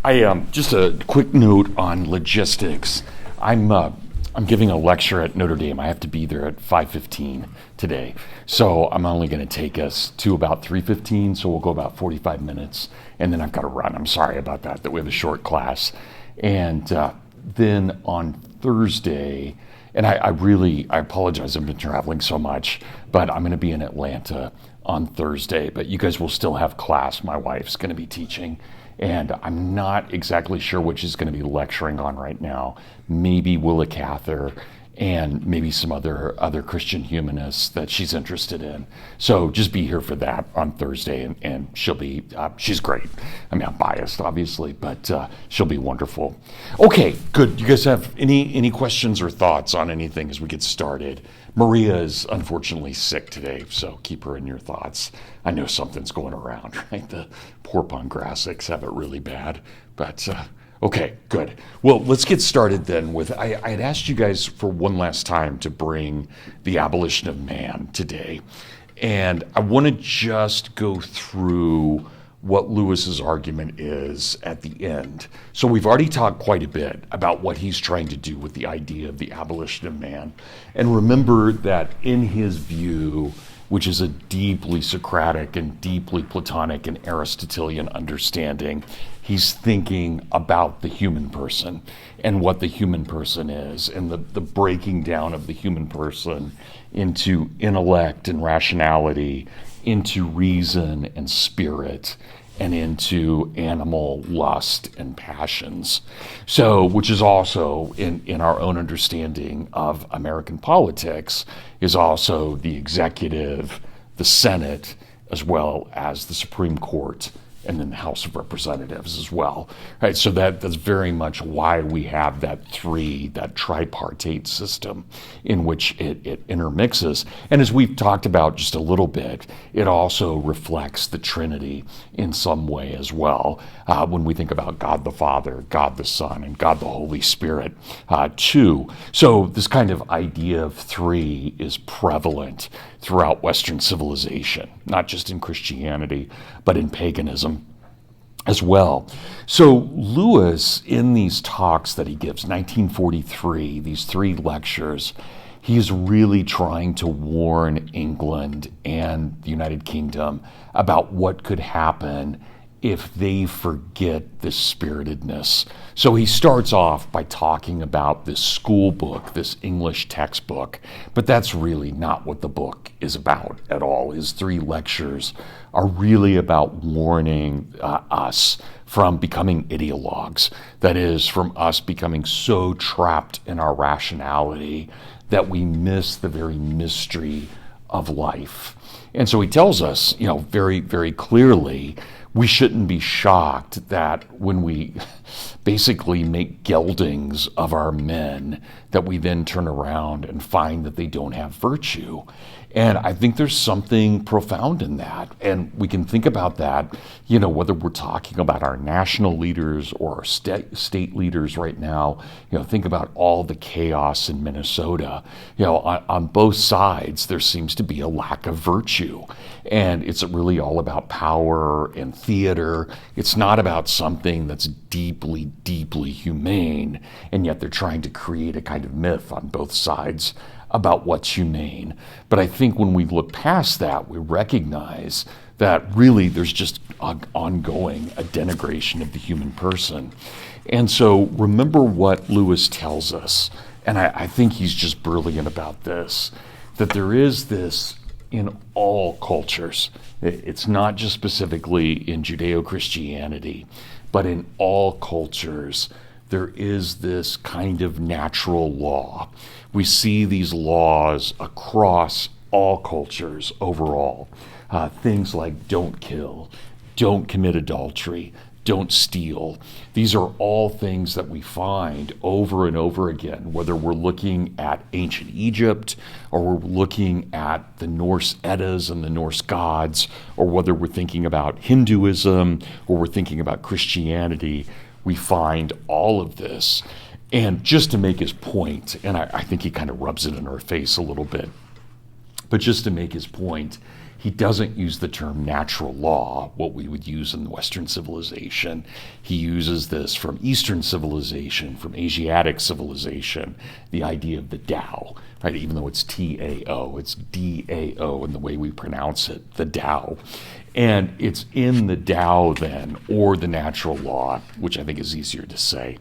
Just a quick note on logistics. I'm giving a lecture at Notre Dame. I have to be there at 5:15 today, so I'm only going to take us to about 3:15. So we'll go about 45 minutes, and then I've got to run. I'm sorry about that. That we have a short class, and then on Thursday. And I apologize. I've been traveling so much, but I'm going to be in Atlanta on Thursday. But you guys will still have class. My wife's going to be teaching. And I'm not exactly sure which is going to be lecturing on right now. Maybe Willa Cather and maybe some other Christian humanists that she's interested in. So just be here for that on Thursday, and she's great. I mean, I'm biased, obviously, but she'll be wonderful. Okay, good. You guys have any questions or thoughts on anything as we get started? Maria is unfortunately sick today, so keep her in your thoughts. I know something's going around, right? The poor Pongrassics have it really bad, but okay, good. Well, let's get started then with, I had asked you guys for one last time to bring the Abolition of Man today, and I want to just go through what Lewis's argument is at the end. So we've already talked quite a bit about what he's trying to do with the idea of the abolition of man. And remember that in his view, which is a deeply Socratic and deeply Platonic and Aristotelian understanding, he's thinking about the human person and what the human person is, and the breaking down of the human person into intellect and rationality, into reason and spirit, and into animal lust and passions. So, which is also in our own understanding of American politics, is also the executive, the Senate, as well as the Supreme Court, and then the House of Representatives as well. Right, so that's very much why we have that tripartite system in which it intermixes. And as we've talked about just a little bit, it also reflects the Trinity in some way as well. When we think about God the Father, God the Son, and God the Holy Spirit too. So this kind of idea of three is prevalent throughout Western civilization, not just in Christianity, but in paganism as well. So Lewis, in these talks that he gives, 1943, these 3 lectures, he's really trying to warn England and the United Kingdom about what could happen if they forget this spiritedness. So he starts off by talking about this school book, this English textbook, but that's really not what the book is about at all. His 3 lectures are really about warning us from becoming ideologues. That is, from us becoming so trapped in our rationality that we miss the very mystery of life. And so he tells us, very, very clearly, we shouldn't be shocked that when we basically make geldings of our men, that we then turn around and find that they don't have virtue. And I think there's something profound in that. And we can think about that, whether we're talking about our national leaders or our state leaders right now. Think about all the chaos in Minnesota. On both sides, there seems to be a lack of virtue. And it's really all about power and theater. It's not about something that's deeply, deeply humane. And yet they're trying to create a kind of myth on both sides about what's humane. But I think when we look past that, we recognize that really there's just ongoing a denigration of the human person. And so remember what Lewis tells us, and I think he's just brilliant about this, that there is this in all cultures. It's not just specifically in Judeo-Christianity, but in all cultures, there is this kind of natural law. We see these laws across all cultures overall. Things like don't kill, don't commit adultery, don't steal. These are all things that we find over and over again, whether we're looking at ancient Egypt or we're looking at the Norse Eddas and the Norse gods, or whether we're thinking about Hinduism or we're thinking about Christianity. We find all of this. And just to make his point, and I think he kind of rubs it in our face a little bit, but just to make his point, He doesn't use the term natural law, what we would use in Western civilization. He uses this from Eastern civilization, from Asiatic civilization, the idea of the Tao, right? Even though it's T-A-O, it's D-A-O in the way we pronounce it, the Tao. And it's in the Tao then, or the natural law, which I think is easier to say,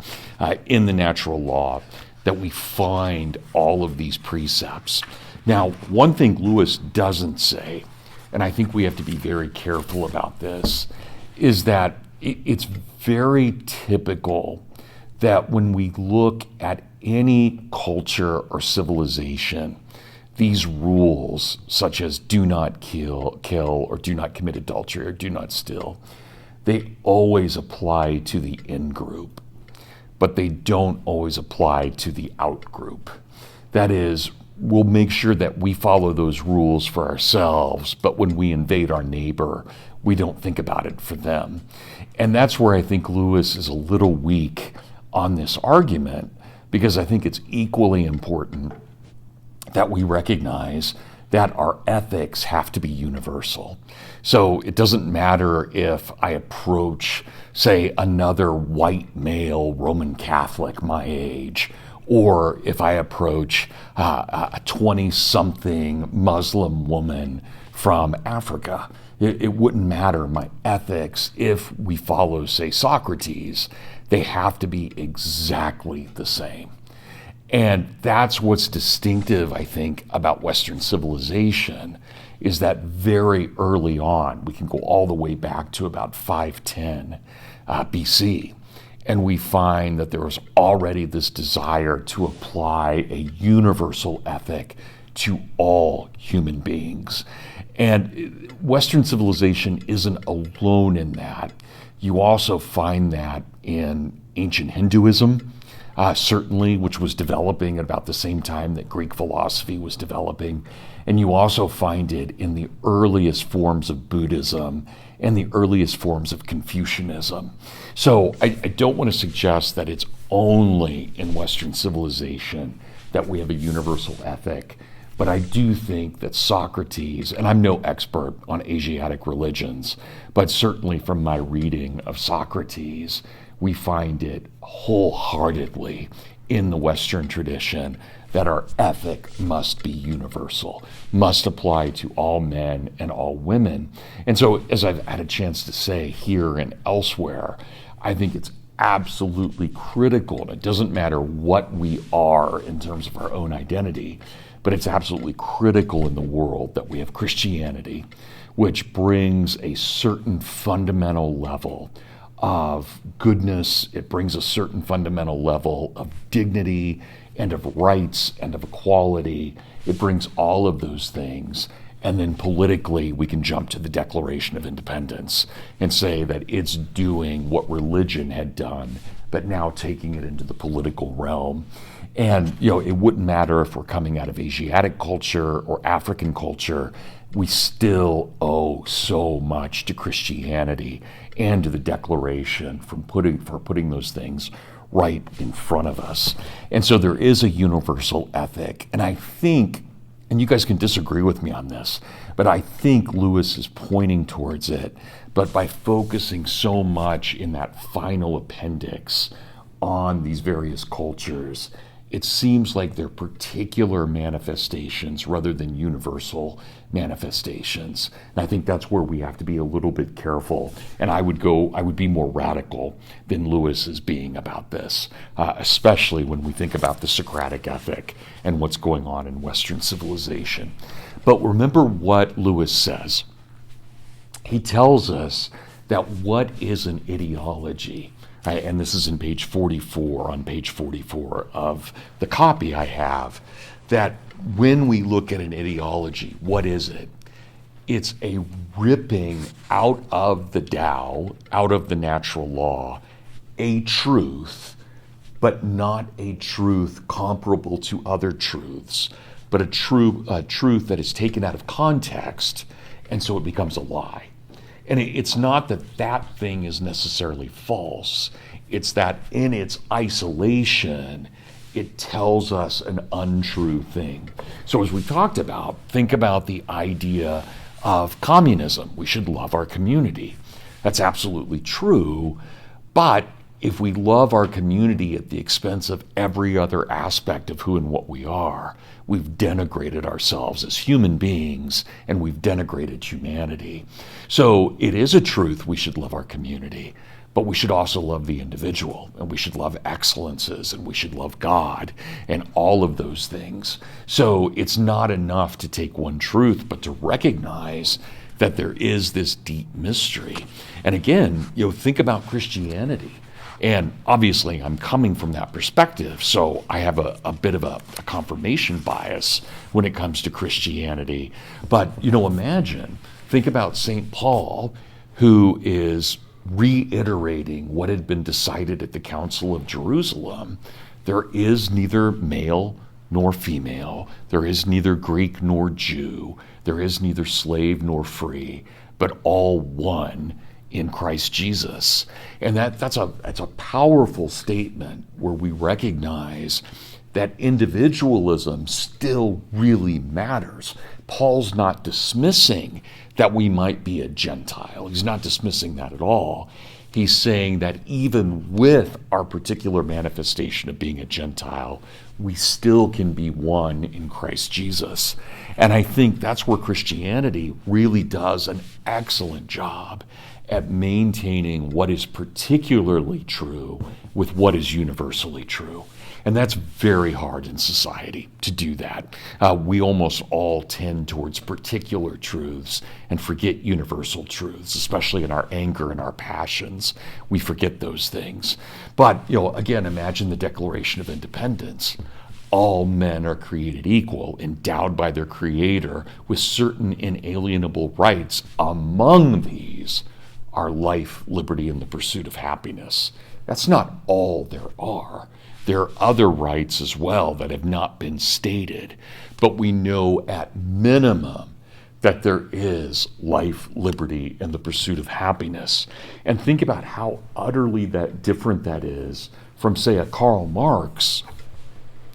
in the natural law, that we find all of these precepts. Now, one thing Lewis doesn't say, and I think we have to be very careful about this, is that it's very typical that when we look at any culture or civilization, these rules, such as do not kill, or do not commit adultery, or do not steal, they always apply to the in-group, but they don't always apply to the out-group. That is, we'll make sure that we follow those rules for ourselves, but when we invade our neighbor, we don't think about it for them. And that's where I think Lewis is a little weak on this argument, because I think it's equally important that we recognize that our ethics have to be universal. So it doesn't matter if I approach, say, another white male Roman Catholic my age, or if I approach a 20-something Muslim woman from Africa. It wouldn't matter my ethics if we follow, say, Socrates. They have to be exactly the same. And that's what's distinctive, I think, about Western civilization, is that very early on, we can go all the way back to about 510 BC, and we find that there was already this desire to apply a universal ethic to all human beings. And Western civilization isn't alone in that. You also find that in ancient Hinduism, certainly, which was developing at about the same time that Greek philosophy was developing. And you also find it in the earliest forms of Buddhism and the earliest forms of Confucianism. So I don't want to suggest that it's only in Western civilization that we have a universal ethic, but I do think that Socrates, and I'm no expert on Asiatic religions, but certainly from my reading of Socrates, we find it wholeheartedly in the Western tradition that our ethic must be universal, must apply to all men and all women. And so, as I've had a chance to say here and elsewhere, I think it's absolutely critical, and it doesn't matter what we are in terms of our own identity, but it's absolutely critical in the world that we have Christianity, which brings a certain fundamental level of goodness. It brings a certain fundamental level of dignity and of rights and of equality. It brings all of those things. And then politically, we can jump to the Declaration of Independence and say that it's doing what religion had done, but now taking it into the political realm. And, it wouldn't matter if we're coming out of Asiatic culture or African culture, we still owe so much to Christianity and to the Declaration for putting those things right in front of us. And so there is a universal ethic. And I think, and you guys can disagree with me on this, but I think Lewis is pointing towards it, but by focusing so much in that final appendix on these various cultures, it seems like they're particular manifestations rather than universal manifestations. And I think that's where we have to be a little bit careful. And I would be more radical than Lewis is being about this, especially when we think about the Socratic ethic and what's going on in Western civilization. But remember what Lewis says. He tells us that what is an ideology? And this is on page 44 of the copy I have, that when we look at an ideology, what is it? It's a ripping out of the Tao, out of the natural law, a truth, but not a truth comparable to other truths, but a truth that is taken out of context, and so it becomes a lie. And it's not that that thing is necessarily false. It's that in its isolation, it tells us an untrue thing. So as we talked about, think about the idea of communism. We should love our community. That's absolutely true. But if we love our community at the expense of every other aspect of who and what we are, we've denigrated ourselves as human beings, and we've denigrated humanity. So it is a truth we should love our community, but we should also love the individual, and we should love excellences, and we should love God, and all of those things. So it's not enough to take one truth, but to recognize that there is this deep mystery. And again, think about Christianity. And obviously, I'm coming from that perspective, so I have a bit of a confirmation bias when it comes to Christianity. But, think about St. Paul, who is reiterating what had been decided at the Council of Jerusalem. There is neither male nor female. There is neither Greek nor Jew. There is neither slave nor free, but all one in Christ Jesus. And that's a powerful statement where we recognize that individualism still really matters. Paul's not dismissing that we might be a Gentile. He's not dismissing that at all. He's saying that even with our particular manifestation of being a Gentile, we still can be one in Christ Jesus. And I think that's where Christianity really does an excellent job at maintaining what is particularly true with what is universally true. And that's very hard in society to do that. We almost all tend towards particular truths and forget universal truths, especially in our anger and our passions. We forget those things. But, again, imagine the Declaration of Independence. All men are created equal, endowed by their Creator with certain inalienable rights. Among these are life, liberty, and the pursuit of happiness. That's not all there are. There are other rights as well that have not been stated, but we know at minimum that there is life, liberty, and the pursuit of happiness. And think about how utterly different that is from, say, a Karl Marx,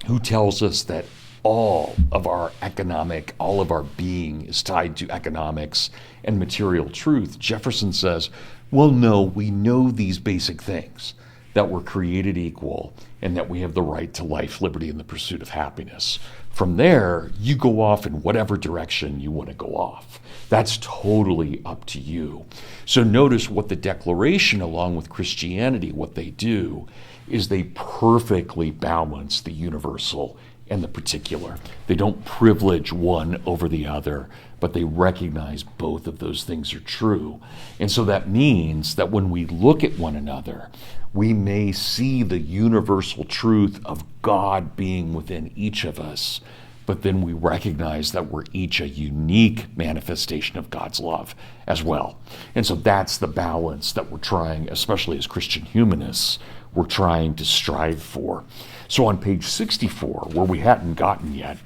who tells us that all of our being is tied to economics and material truth. Jefferson says, well, no, we know these basic things, that we're created equal and that we have the right to life, liberty, and the pursuit of happiness. From there, you go off in whatever direction you want to go off. That's totally up to you. So notice what the Declaration, along with Christianity, what they do is they perfectly balance the universal and the particular. They don't privilege one over the other, but they recognize both of those things are true. And so that means that when we look at one another, we may see the universal truth of God being within each of us, but then we recognize that we're each a unique manifestation of God's love as well. And so that's the balance that we're trying, especially as Christian humanists, we're trying to strive for. So on page 64, where we hadn't gotten yet,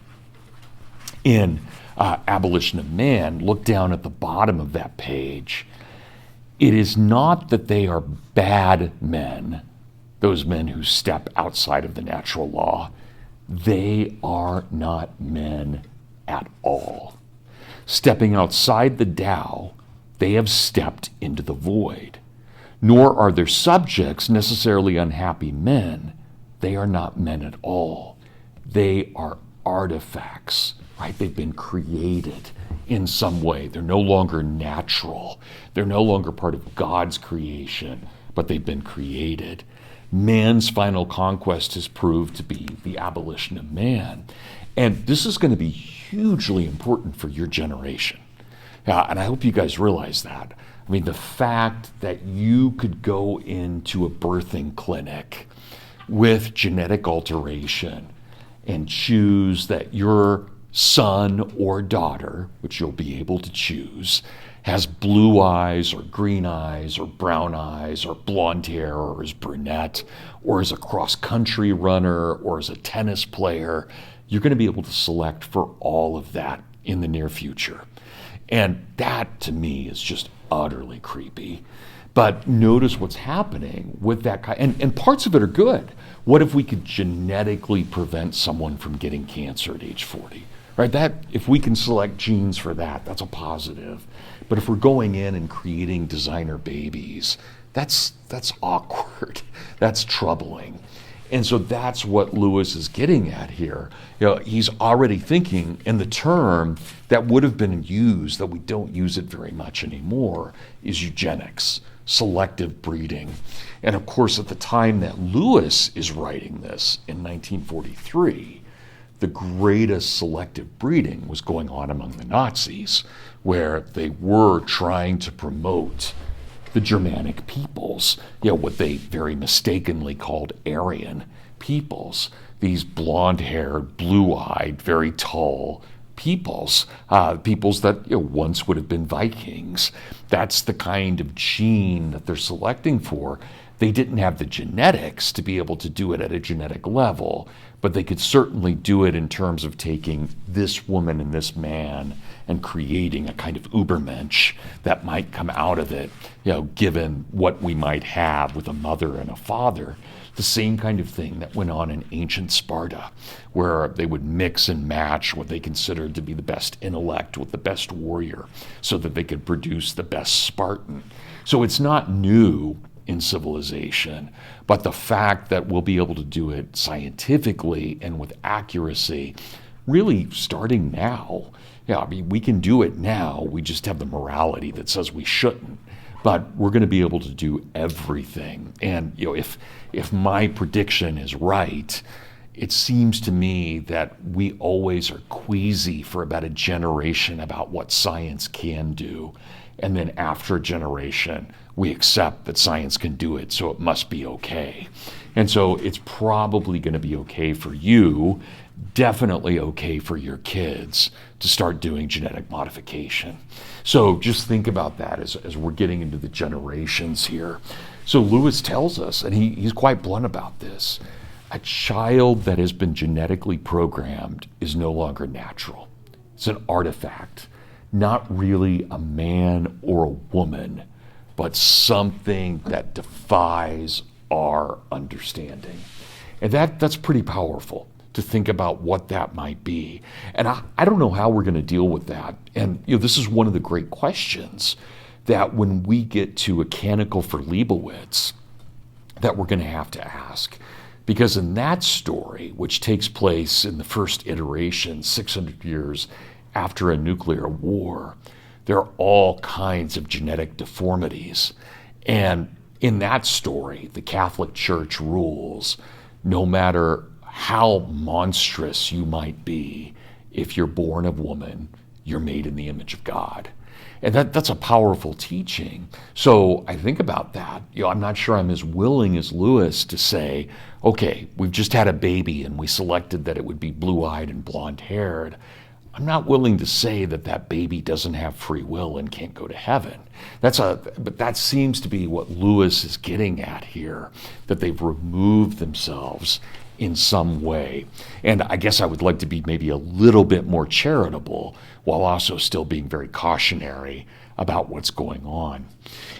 in Abolition of Man, look down at the bottom of that page. It is not that they are bad men, those men who step outside of the natural law. They are not men at all. Stepping outside the Tao, they have stepped into the void. Nor are their subjects necessarily unhappy men. They are not men at all. They are artifacts, right? They've been created in some way. They're no longer natural. They're no longer part of God's creation, but they've been created. Man's final conquest has proved to be the abolition of man. And this is going to be hugely important for your generation. And I hope you guys realize that. I mean, the fact that you could go into a birthing clinic with genetic alteration and choose that your son or daughter, which you'll be able to choose, has blue eyes or green eyes or brown eyes or blonde hair or is brunette or is a cross-country runner or is a tennis player, you're going to be able to select for all of that in the near future. And that, to me, is just utterly creepy. But notice what's happening with that kind, and parts of it are good. What if we could genetically prevent someone from getting cancer at age 40? right? That, if we can select genes for that, that's a positive. But if we're going in and creating designer babies, that's awkward. That's troubling. And so that's what Lewis is getting at here. He's already thinking in the term that would have been used, that we don't use it very much anymore, is eugenics, selective breeding. And of course, at the time that Lewis is writing this in 1943, the greatest selective breeding was going on among the Nazis, where they were trying to promote the Germanic peoples, what they very mistakenly called Aryan peoples, these blonde-haired, blue-eyed, very tall peoples that once would have been Vikings. That's the kind of gene that they're selecting for. They didn't have the genetics to be able to do it at a genetic level, but they could certainly do it in terms of taking this woman and this man and creating a kind of Übermensch that might come out of it, given what we might have with a mother and a father. The same kind of thing that went on in ancient Sparta, where they would mix and match what they considered to be the best intellect with the best warrior so that they could produce the best Spartan. So it's not new in civilization, but the fact that we'll be able to do it scientifically and with accuracy, really starting now. We can do it now. We just have the morality that says we shouldn't. But we're going to be able to do everything. And if my prediction is right, it seems to me that we always are queasy for about a generation about what science can do. And then after a generation, we accept that science can do it, so it must be okay. And so it's probably going to be okay for you, definitely okay for your kids to start doing genetic modification. So just think about that as we're getting into the generations here. So Lewis tells us, and he's quite blunt about this, a child that has been genetically programmed is no longer natural. It's an artifact, not really a man or a woman, but something that defies our understanding. And that's pretty powerful to think about what that might be. And I don't know how we're going to deal with that. And this is one of the great questions that when we get to a canonical for Leibowitz, that we're going to have to ask. Because in that story, which takes place in the first iteration, 600 years after a nuclear war, there are all kinds of genetic deformities. And in that story, the Catholic Church rules, no matter how monstrous you might be, if you're born of woman, you're made in the image of God. And that's a powerful teaching. So I think about that. I'm not sure I'm as willing as Lewis to say, okay, we've just had a baby and we selected that it would be blue-eyed and blonde-haired. I'm not willing to say that that baby doesn't have free will and can't go to heaven. But that seems to be what Lewis is getting at here, that they've removed themselves in some way. And I guess I would like to be maybe a little bit more charitable while also still being very cautionary about what's going on.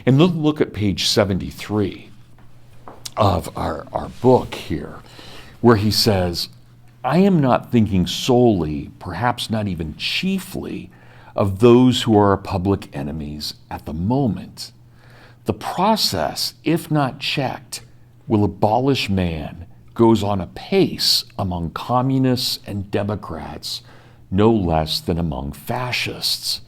And look at page 73 of our book here, where he says, I am not thinking solely, perhaps not even chiefly, of those who are our public enemies at the moment. The process, if not checked, will abolish man goes on apace among communists and Democrats, no less than among fascists.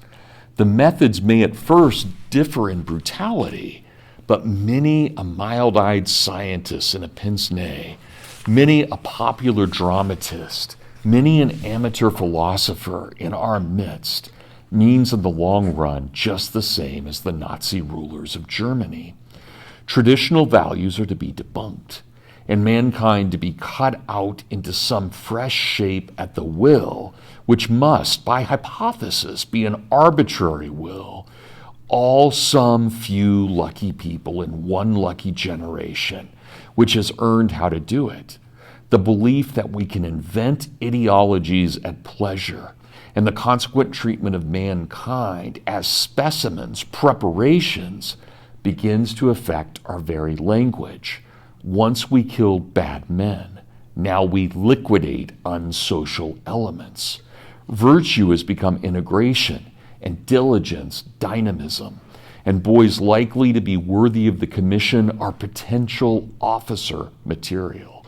The methods may at first differ in brutality, but many a mild-eyed scientist in a pince-nez, many a popular dramatist, many an amateur philosopher in our midst means in the long run just the same as the Nazi rulers of Germany. Traditional values are to be debunked, and mankind to be cut out into some fresh shape at the will, which must, by hypothesis, be an arbitrary will, all some few lucky people in one lucky generation, which has earned how to do it. The belief that we can invent ideologies at pleasure and the consequent treatment of mankind as specimens, preparations, begins to affect our very language. Once we killed bad men, now we liquidate unsocial elements. Virtue has become integration, and diligence, dynamism. And boys likely to be worthy of the commission are potential officer material.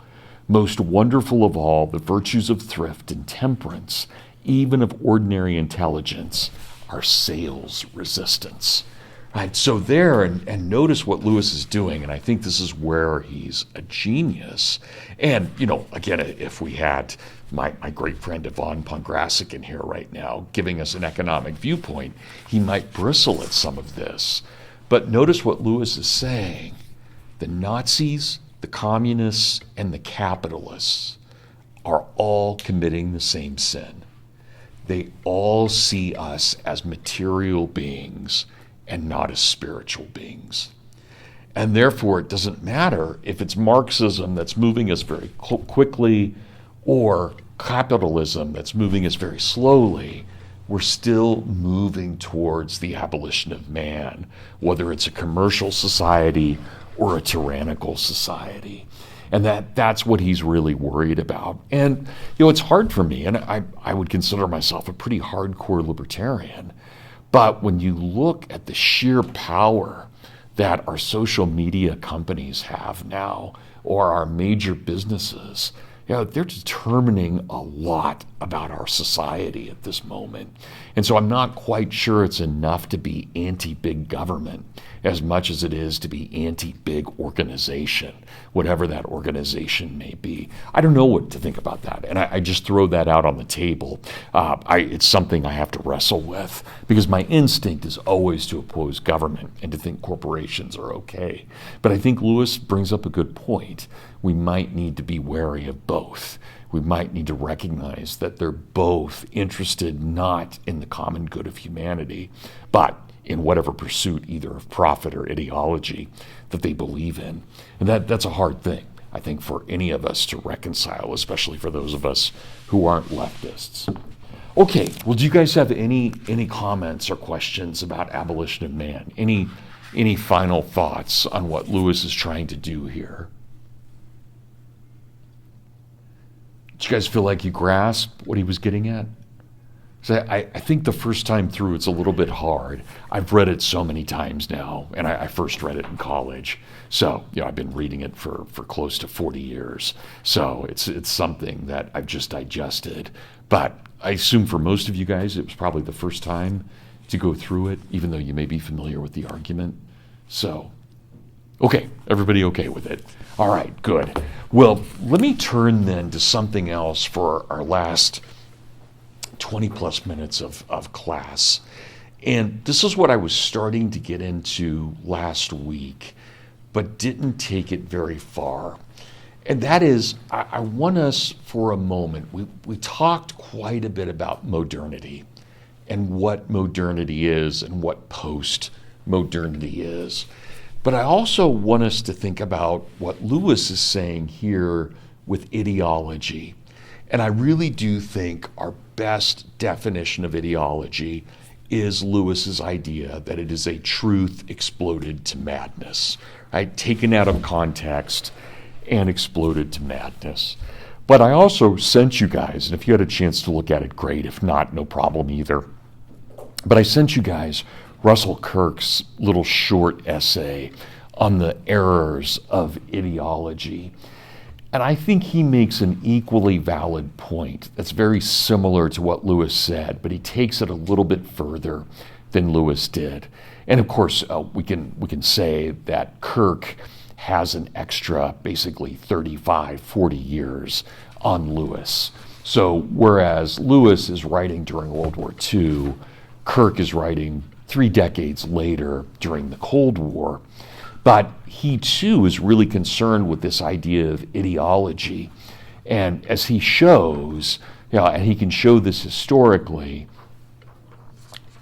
Most wonderful of all, the virtues of thrift and temperance, even of ordinary intelligence, are sales resistance. Right, so there, and notice what Lewis is doing, and I think this is where he's a genius. And, again, if we had my great friend Yvonne Pongrasic in here right now giving us an economic viewpoint, he might bristle at some of this. But notice what Lewis is saying. The Nazis, the communists, and the capitalists are all committing the same sin. They all see us as material beings and not as spiritual beings. And therefore, it doesn't matter if it's Marxism that's moving us very quickly or capitalism that's moving us very slowly. We're still moving towards the abolition of man, whether it's a commercial society or a tyrannical society. And that's what he's really worried about. And, it's hard for me, and I would consider myself a pretty hardcore libertarian. But when you look at the sheer power that our social media companies have now, or our major businesses, they're determining a lot about our society at this moment. And so I'm not quite sure it's enough to be anti-big government as much as it is to be anti-big organization, whatever that organization may be. I don't know what to think about that, and I just throw that out on the table. It's something I have to wrestle with, because my instinct is always to oppose government and to think corporations are okay. But I think Lewis brings up a good point. We might need to be wary of both. We might need to recognize that they're both interested not in the common good of humanity, but in whatever pursuit, either of profit or ideology, that they believe in. And that's a hard thing, I think, for any of us to reconcile, especially for those of us who aren't leftists. Okay, well, do you guys have any comments or questions about Abolition of Man? Any final thoughts on what Lewis is trying to do here? Do you guys feel like you grasp what he was getting at? So I think the first time through it's a little bit hard. I've read it so many times now, and I first read it in college. So I've been reading it for close to 40 years. So it's something that I've just digested. But I assume for most of you guys it was probably the first time to go through it, even though you may be familiar with the argument. So, okay, everybody okay with it? All right, good. Well, let me turn then to something else for our last 20 plus minutes of class. And this is what I was starting to get into last week, but didn't take it very far. And that is, I want us for a moment, we talked quite a bit about modernity and what modernity is and what post-modernity is. But I also want us to think about what Lewis is saying here with ideology. And I really do think our best definition of ideology is Lewis's idea that it is a truth exploded to madness, right? Taken out of context and exploded to madness. But I also sent you guys, and if you had a chance to look at it, great. If not, no problem either. But I sent you guys Russell Kirk's little short essay on the errors of ideology. And I think he makes an equally valid point that's very similar to what Lewis said, but he takes it a little bit further than Lewis did. And of course, we can say that Kirk has an extra, basically 35, 40 years on Lewis. So whereas Lewis is writing during World War II, Kirk is writing 3 decades later during the Cold War. But he too is really concerned with this idea of ideology. And as he shows, and he can show this historically,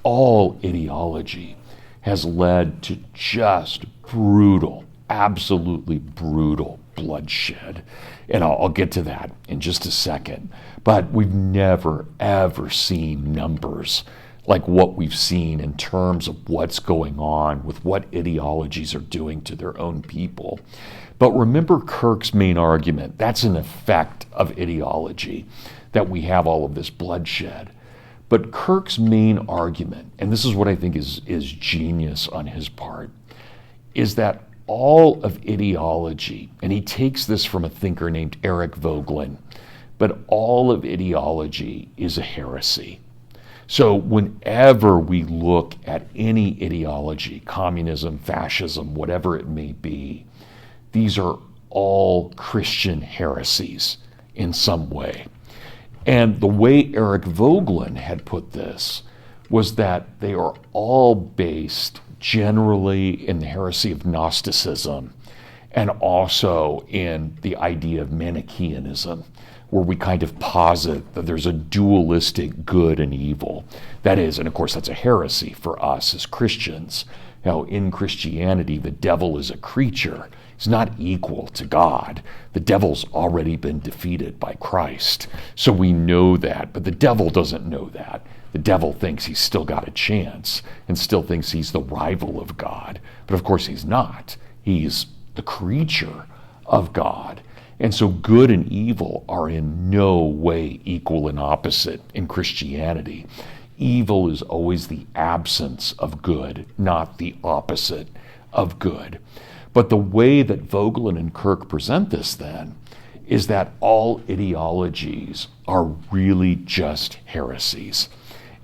all ideology has led to just brutal, absolutely brutal bloodshed. And I'll get to that in just a second. But we've never, ever seen numbers like what we've seen in terms of what's going on with what ideologies are doing to their own people. But remember Kirk's main argument, that's an effect of ideology, that we have all of this bloodshed. But Kirk's main argument, and this is what I think is genius on his part, is that all of ideology, and he takes this from a thinker named Eric Voegelin, but all of ideology is a heresy. So whenever we look at any ideology, communism, fascism, whatever it may be, these are all Christian heresies in some way. And the way Eric Voegelin had put this was that they are all based generally in the heresy of Gnosticism and also in the idea of Manichaeanism, where we kind of posit that there's a dualistic good and evil. That is, and of course that's a heresy for us as Christians. You know, in Christianity, the devil is a creature. He's not equal to God. The devil's already been defeated by Christ. So we know that, but the devil doesn't know that. The devil thinks he's still got a chance and still thinks he's the rival of God. But of course he's not. He's the creature of God. And so good and evil are in no way equal and opposite in Christianity. Evil is always the absence of good, not the opposite of good. But the way that Voegelin and Kirk present this then is that all ideologies are really just heresies.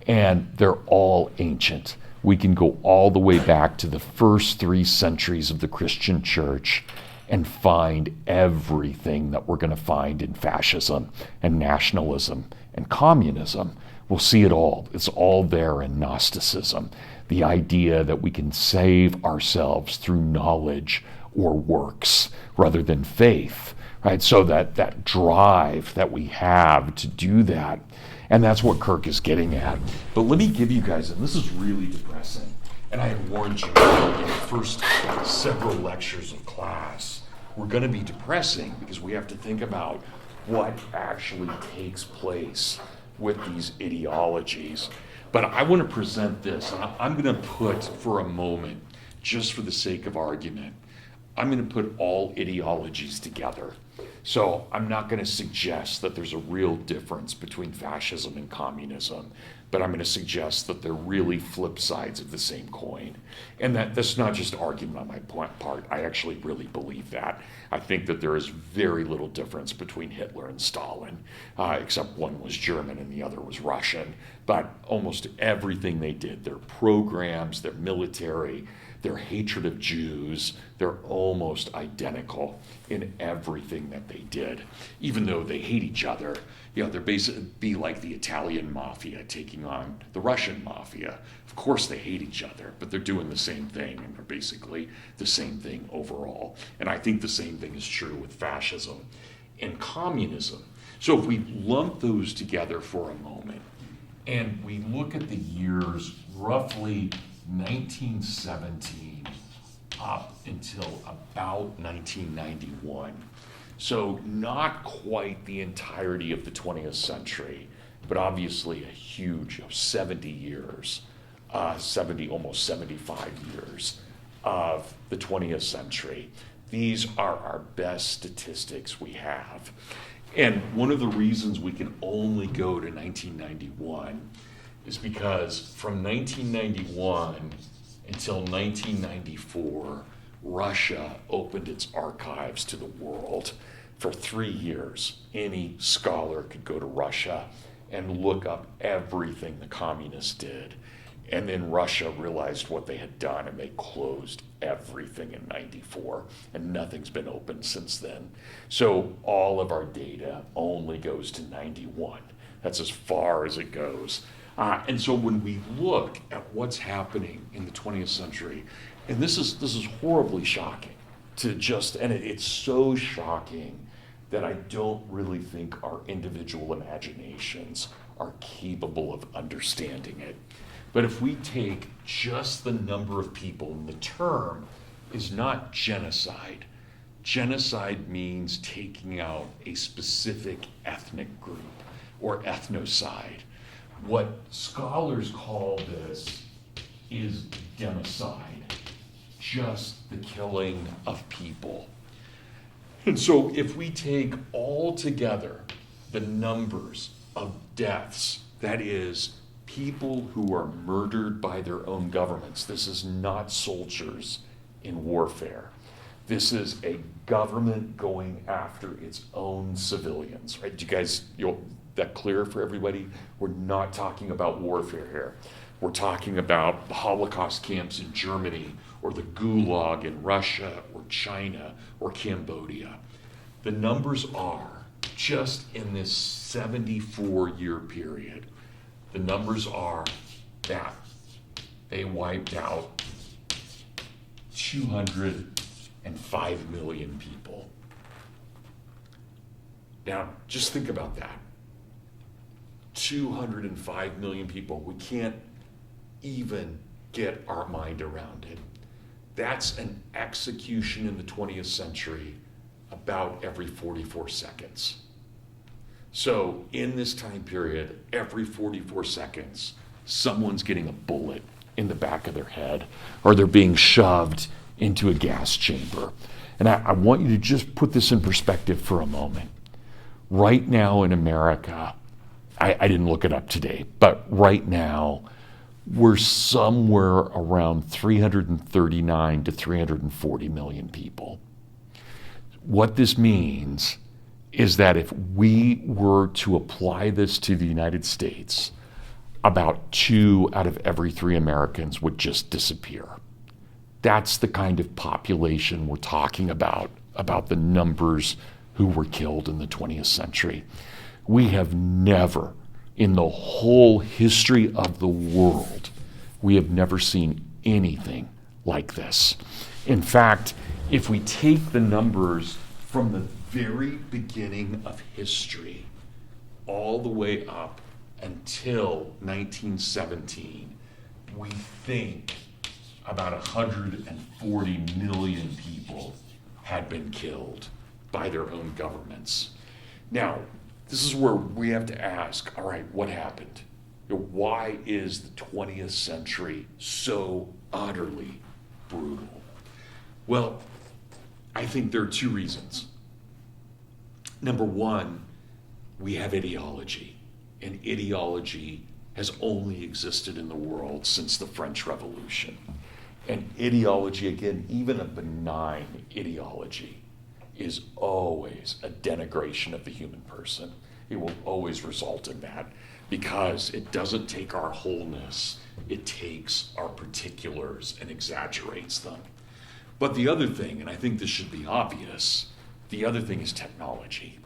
And they're all ancient. We can go all the way back to the first 3 centuries of the Christian church and find everything that we're going to find in fascism and nationalism and communism. We'll see it all. It's all there in Gnosticism. The idea that we can save ourselves through knowledge or works rather than faith, right? So that drive that we have to do that, and that's what Kirk is getting at. But let me give you guys, and this is really depressing, and I had warned you in the first several lectures of class, we're going to be depressing because we have to think about what actually takes place with these ideologies. But I want to present this, and I'm going to put for a moment, just for the sake of argument, I'm going to put all ideologies together. So I'm not going to suggest that there's a real difference between fascism and communism, but I'm going to suggest that they're really flip sides of the same coin. And that's not just argument on my part. I actually really believe that. I think that there is very little difference between Hitler and Stalin, except one was German and the other was Russian. But almost everything they did, their programs, their military, their hatred of Jews, they're almost identical in everything that they did. Even though they hate each other, they're basically be like the Italian mafia taking on the Russian mafia. Of course they hate each other, but they're doing the same thing and are basically the same thing overall. And I think the same thing is true with fascism and communism. So if we lump those together for a moment and we look at the years roughly 1917 up until about 1991. So not quite the entirety of the 20th century, but obviously a huge 70 years, almost 75 years of the 20th century. These are our best statistics we have. And one of the reasons we can only go to 1991 is because from 1991 until 1994, Russia opened its archives to the world for 3 years. Any scholar could go to Russia and look up everything the communists did. And then Russia realized what they had done and they closed everything in 94, and nothing's been open since then. So all of our data only goes to 91. That's as far as it goes. And so when we look at what's happening in the 20th century, and this is horribly shocking and it's so shocking that I don't really think our individual imaginations are capable of understanding it. But if we take just the number of people, and the term is not genocide. Genocide means taking out a specific ethnic group or ethnocide. What scholars call this is democide, just the killing of people. And so if we take all together the numbers of deaths, that is, People who are murdered by their own governments. This is not soldiers in warfare. This is a government going after its own civilians, right? Do you guys, that clear for everybody? We're not talking about warfare here. We're talking about the Holocaust camps in Germany, or the Gulag in Russia, or China, or Cambodia. The numbers are, just in this 74-year period, the numbers are that they wiped out 205 million people. Now, just think about that. 205 million people. We can't even get our mind around it. That's an execution in the 20th century about every 44 seconds. So in this time period, every 44 seconds, someone's getting a bullet in the back of their head, or they're being shoved into a gas chamber. And I want you to just put this in perspective for a moment. Right now in America, I didn't look it up today, but right now, we're somewhere around 339 to 340 million people. What this means is that if we were to apply this to the United States, about 2 out of every 3 Americans would just disappear. That's the kind of population we're talking about the numbers who were killed in the 20th century. We have never, in the whole history of the world, we have never seen anything like this. In fact, if we take the numbers from the very beginning of history all the way up until 1917, we think about 140 million people had been killed by their own governments. Now, this is where we have to ask, all right, what happened? Why is the 20th century so utterly brutal? Well, I think there are 2 reasons. Number one, we have ideology, and ideology has only existed in the world since the French Revolution. And ideology, again, even a benign ideology, is always a denigration of the human person. It will always result in that because it doesn't take our wholeness, it takes our particulars and exaggerates them. But the other thing, and I think this should be obvious, the other thing is technology.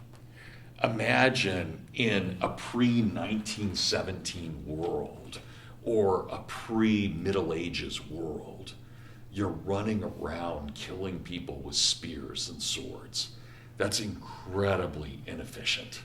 Imagine in a pre-1917 world or a pre-Middle Ages world, you're running around killing people with spears and swords. That's incredibly inefficient.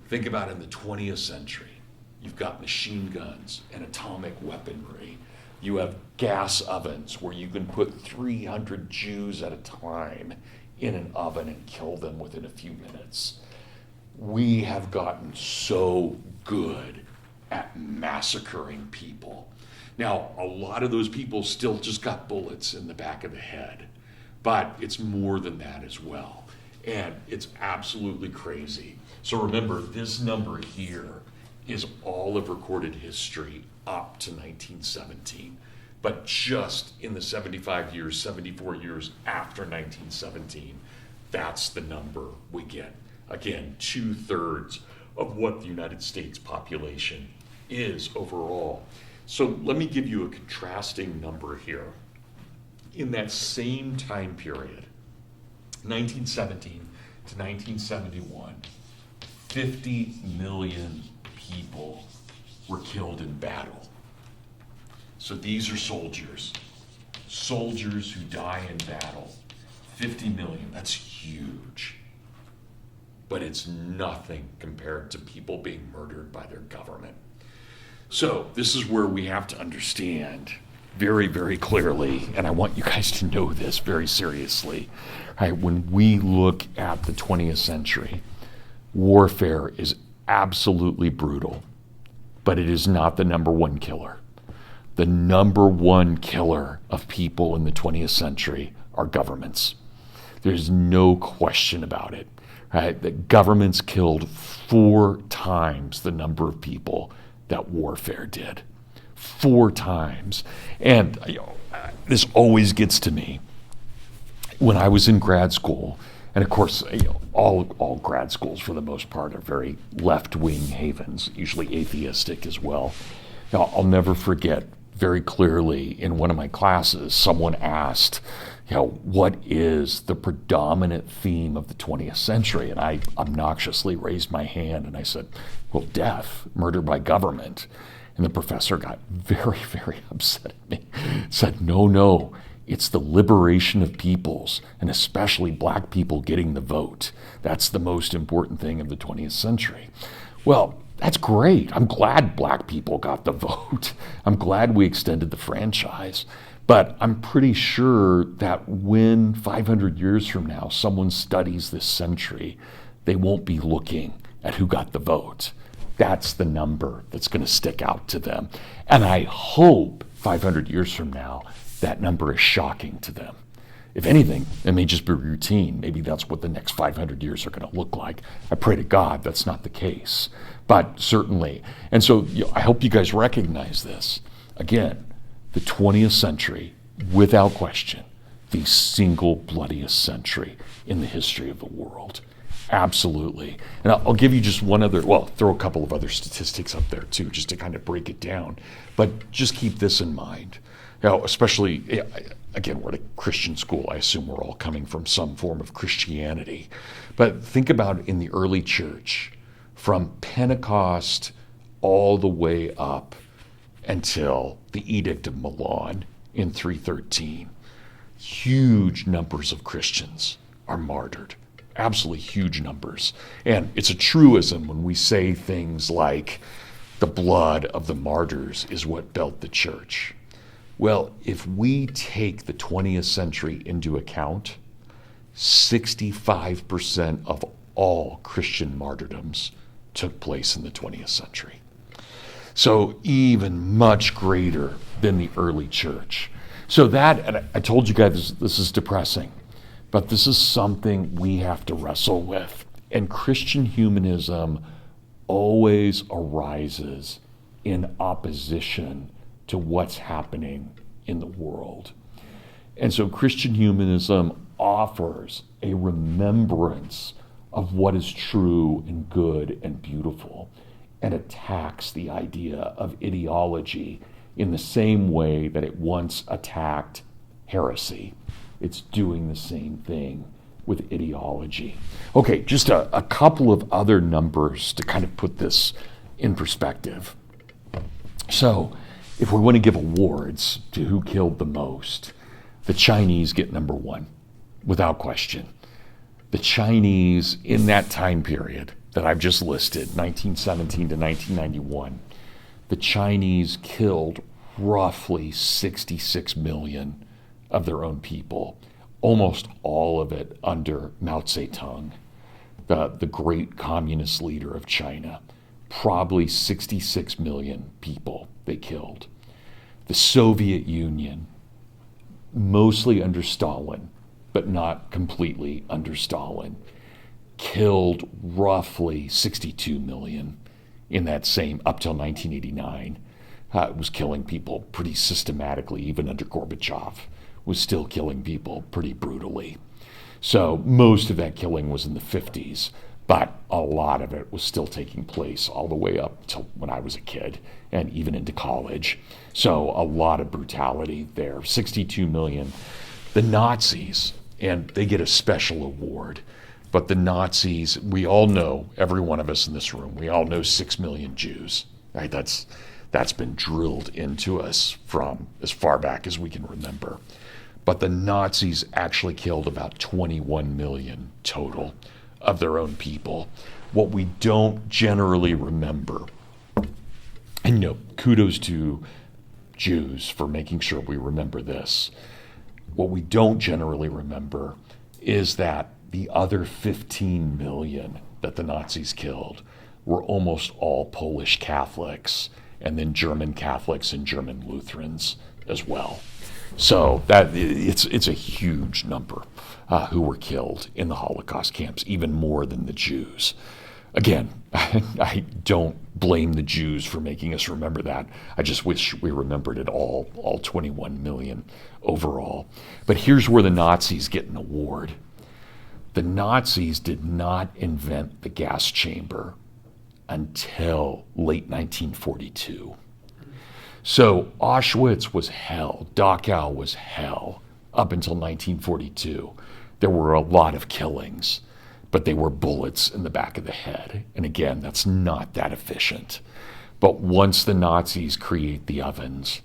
Think about in the 20th century, you've got machine guns and atomic weaponry. You have gas ovens where you can put 300 Jews at a time in an oven and kill them within a few minutes. We have gotten so good at massacring people. Now, a lot of those people still just got bullets in the back of the head, but it's more than that as well. And it's absolutely crazy. So remember, this number here is all of recorded history up to 1917. But just in the 74 years after 1917, that's the number we get. Again, 2/3 of what the United States population is overall. So let me give you a contrasting number here. In that same time period, 1917 to 1971, 50 million people were killed in battle. So these are soldiers who die in battle. 50 million, that's huge. But it's nothing compared to people being murdered by their government. So this is where we have to understand very, very clearly, and I want you guys to know this very seriously, right? When we look at the 20th century, warfare is absolutely brutal, but it is not the number one killer. The number one killer of people in the 20th century are governments. There's no question about it, right? The governments killed 4 times the number of people that warfare did. 4 times. And this always gets to me. When I was in grad school, and of course, all grad schools for the most part are very left-wing havens, usually atheistic as well. I'll never forget very clearly in one of my classes, someone asked, what is the predominant theme of the 20th century? And I obnoxiously raised my hand and I said, well, death, murder by government. And the professor got very, very upset at me. Said, no, it's the liberation of peoples, and especially black people getting the vote. That's the most important thing of the 20th century. Well, that's great. I'm glad black people got the vote. I'm glad we extended the franchise. But I'm pretty sure that when 500 years from now someone studies this century, they won't be looking at who got the vote. That's the number that's going to stick out to them. And I hope 500 years from now, that number is shocking to them. If anything, it may just be routine. Maybe that's what the next 500 years are going to look like. I pray to God that's not the case. But certainly. And so I hope you guys recognize this. Again, the 20th century, without question, the single bloodiest century in the history of the world. Absolutely. And I'll give you just one other, throw a couple of other statistics up there too, just to kind of break it down. But just keep this in mind. Especially, again, we're at a Christian school. I assume we're all coming from some form of Christianity. But think about in the early church, from Pentecost all the way up until the Edict of Milan in 313. Huge numbers of Christians are martyred. Absolutely huge numbers. And it's a truism when we say things like the blood of the martyrs is what built the church. Well, if we take the 20th century into account, 65% of all Christian martyrdoms took place in the 20th century. So even much greater than the early church. So that, and I told you guys this is depressing, but this is something we have to wrestle with. And Christian humanism always arises in opposition to what's happening in the world. And so Christian humanism offers a remembrance of what is true and good and beautiful, and attacks the idea of ideology in the same way that it once attacked heresy. It's doing the same thing with ideology. Okay, just a couple of other numbers to kind of put this in perspective. So, if we want to give awards to who killed the most, the Chinese get number 1, without question. The Chinese, in that time period that I've just listed, 1917 to 1991, the Chinese killed roughly 66 million of their own people, almost all of it under Mao Zedong, the great communist leader of China. Probably 66 million people they killed. The Soviet Union, mostly under Stalin, but not completely under Stalin, killed roughly 62 million in that same, up till 1989. It was killing people pretty systematically, even under Gorbachev, was still killing people pretty brutally. So most of that killing was in the 50s, but a lot of it was still taking place all the way up till when I was a kid and even into college. So a lot of brutality there, 62 million. The Nazis, and they get a special award, but the Nazis, we all know, every one of us in this room, we all know 6 million Jews, right? That's been drilled into us from as far back as we can remember. But the Nazis actually killed about 21 million total of their own people. What we don't generally remember, and kudos to Jews for making sure we remember this. What we don't generally remember is that the other 15 million that the Nazis killed were almost all Polish Catholics, and then German Catholics and German Lutherans as well. So that it's a huge number who were killed in the Holocaust camps, even more than the Jews. Again, I don't blame the Jews for making us remember that. I just wish we remembered it all 21 million overall. But here's where the Nazis get an award. The Nazis did not invent the gas chamber until late 1942. So Auschwitz was hell, Dachau was hell up until 1942. There were a lot of killings, but they were bullets in the back of the head. And again, that's not that efficient. But once the Nazis create the ovens,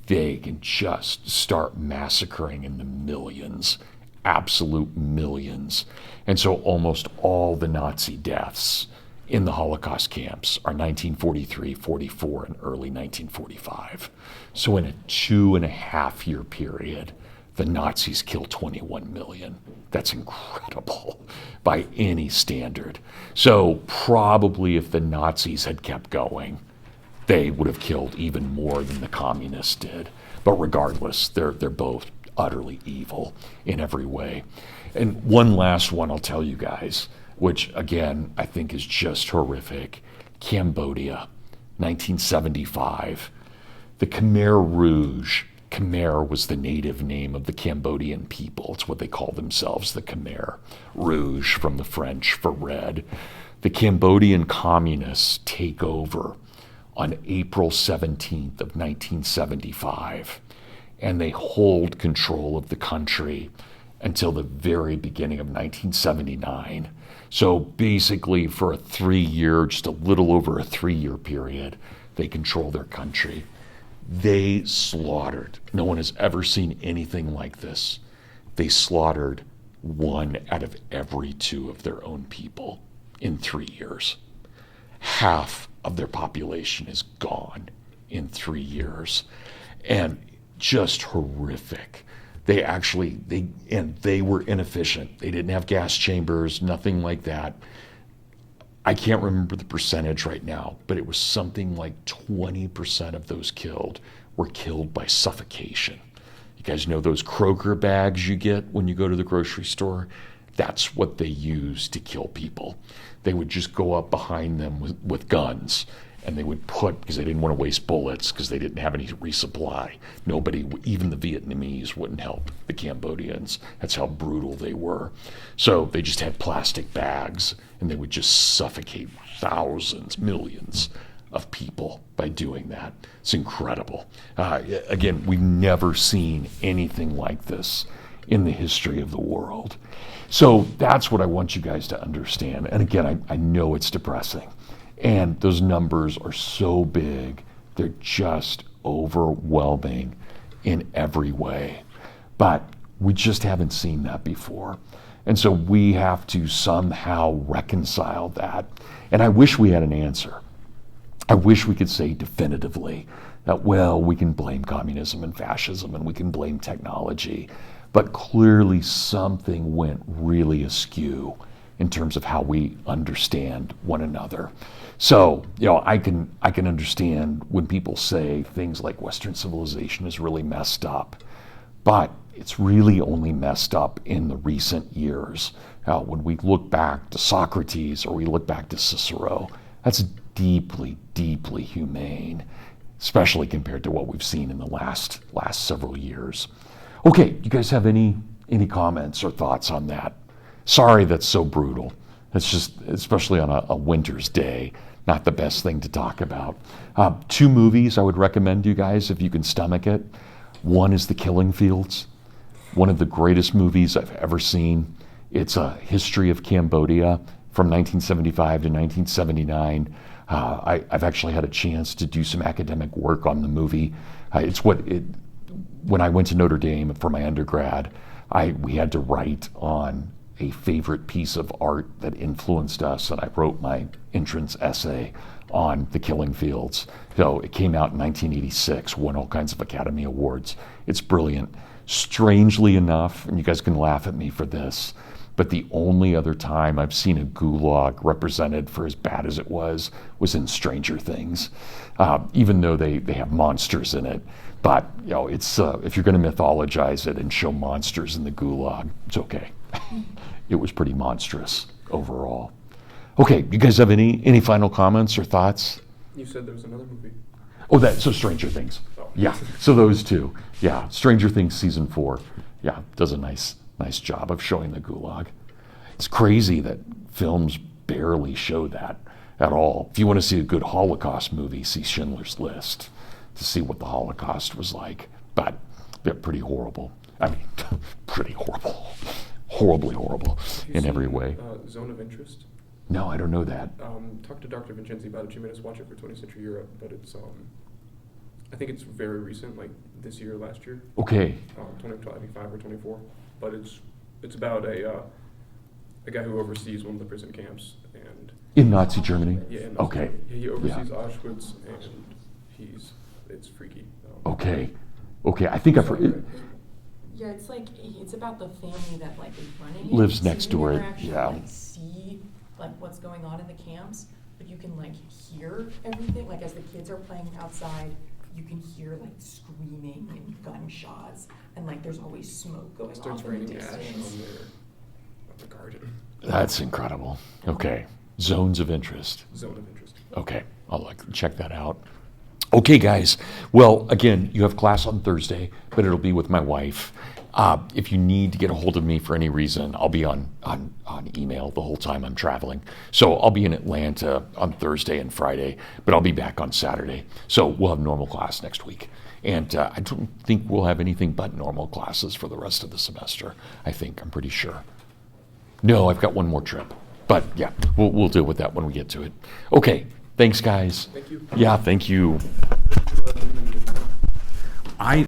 they can just start massacring in the millions, absolute millions. And so almost all the Nazi deaths in the Holocaust camps are 1943, 44, and early 1945. So in a 2.5-year period, the Nazis killed 21 million. That's incredible by any standard. So probably if the Nazis had kept going, they would have killed even more than the communists did. But regardless, they're both utterly evil in every way. And one last one I'll tell you guys, which again, I think is just horrific. Cambodia, 1975. The Khmer Rouge. Khmer was the native name of the Cambodian people. It's what they call themselves, the Khmer Rouge, from the French for red. The Cambodian communists take over on April 17th of 1975, and they hold control of the country until the very beginning of 1979. So basically for a 3-year, just a little over a 3-year period, they control their country. They slaughtered, no one has ever seen anything like this. They slaughtered 1 out of every 2 of their own people in 3 years. Half of their population is gone in 3 years. And just horrific. They were inefficient. They didn't have gas chambers, nothing like that. I can't remember the percentage right now, but it was something like 20% of those killed were killed by suffocation. You guys know those Kroger bags you get when you go to the grocery store? That's what they use to kill people. They would just go up behind them with guns, and they would put, because they didn't want to waste bullets, because they didn't have any resupply. Nobody, even the Vietnamese, wouldn't help the Cambodians. That's how brutal they were. So they just had plastic bags, and they would just suffocate thousands, millions of people by doing that. It's incredible. Again, we've never seen anything like this in the history of the world. So that's what I want you guys to understand. And again, I know it's depressing. And those numbers are so big, they're just overwhelming in every way. But we just haven't seen that before. And so we have to somehow reconcile that. And I wish we had an answer. I wish we could say definitively that, well, we can blame communism and fascism and we can blame technology. But clearly something went really askew in terms of how we understand one another. So, I can understand when people say things like Western civilization is really messed up, but it's really only messed up in the recent years. When we look back to Socrates or we look back to Cicero, that's deeply, deeply humane, especially compared to what we've seen in the last several years. Okay, you guys have any comments or thoughts on that? Sorry that's so brutal. It's just, especially on a winter's day, not the best thing to talk about. 2 movies I would recommend you guys if you can stomach it. One is The Killing Fields, one of the greatest movies I've ever seen. It's a history of Cambodia from 1975 to 1979. I've actually had a chance to do some academic work on the movie. When I went to Notre Dame for my undergrad, we had to write on a favorite piece of art that influenced us, and I wrote my entrance essay on The Killing Fields. So it came out in 1986, won all kinds of Academy Awards. It's brilliant. Strangely enough, and you guys can laugh at me for this, but the only other time I've seen a gulag represented for as bad as it was in Stranger Things, even though they have monsters in it. But it's if you're going to mythologize it and show monsters in the gulag, it's okay. It was pretty monstrous overall. Okay, you guys have any final comments or thoughts? You said there was another movie. Oh, so Stranger Things. Oh. Yeah, so those two. Yeah, Stranger Things season 4. Yeah, does a nice job of showing the Gulag. It's crazy that films barely show that at all. If you want to see a good Holocaust movie, see Schindler's List to see what the Holocaust was like. But they're pretty horrible. I mean, pretty horrible. Horribly horrible in every way. Zone of Interest? No, I don't know that. Talked to Dr. Vincenzi about it. She made us watch it for 20th Century Europe, but it's I think it's very recent, like this year, last year. Okay. 2025 or 24. But it's about a guy who oversees one of the prison camps and In Nazi Germany? yeah. In Okay. Germany. Yeah, he oversees Auschwitz, and it's freaky. Okay. I think I've heard. Yeah, it's about the family that like is running it. Lives So next you door, never actually, yeah. like, see like what's going on in the camps, but you can like hear everything. Like as the kids are playing outside, you can hear like screaming and gunshots, and like there's always smoke going It starts off in the raining ash distance. on the garden. That's incredible. Okay. Zones of interest. Zone of Interest. Okay. I'll check that out. Okay, guys. Well, again, you have class on Thursday, but it'll be with my wife. If you need to get a hold of me for any reason, I'll be on email the whole time I'm traveling. So I'll be in Atlanta on Thursday and Friday, but I'll be back on Saturday. So we'll have normal class next week. And I don't think we'll have anything but normal classes for the rest of the semester. I'm pretty sure. No, I've got one more trip. But yeah, we'll deal with that when we get to it. Okay, thanks, guys. Thank you. Yeah, thank you.